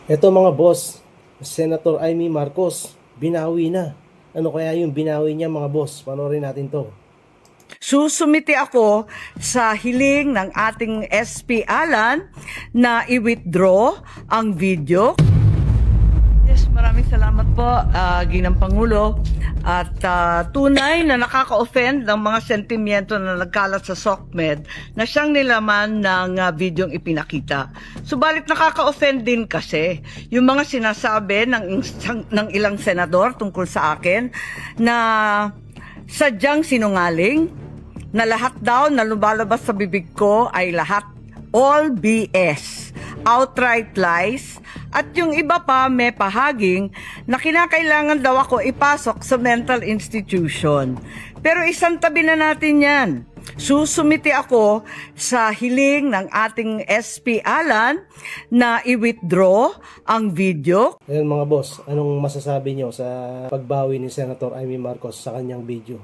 Eto mga boss, Senator Amy Marcos, binawi na. Ano kaya yung binawi niya mga boss? Panoorin natin to. Susumiti ako sa hiling ng ating SP Alan na i-withdraw ang video. Yes, maraming salamat po, Ginang Pangulo. At tunay na nakaka-offend ng mga sentimiento na nagkalat sa SOCMED na siyang nilaman ng videong ipinakita. Subalit nakaka-offend din kasi yung mga sinasabi ng ilang senador tungkol sa akin na sadyang sinungaling, na lahat daw na lumalabas sa bibig ko ay lahat all BS, outright lies, at yung iba pa may pahaging na kinakailangan daw ako ipasok sa mental institution. Pero isang tabi na natin yan. Susumiti ako sa hiling ng ating SP Alan na i-withdraw ang video. Ayan mga boss, anong masasabi niyo sa pagbawi ni Senator Amy Marcos sa kanyang video?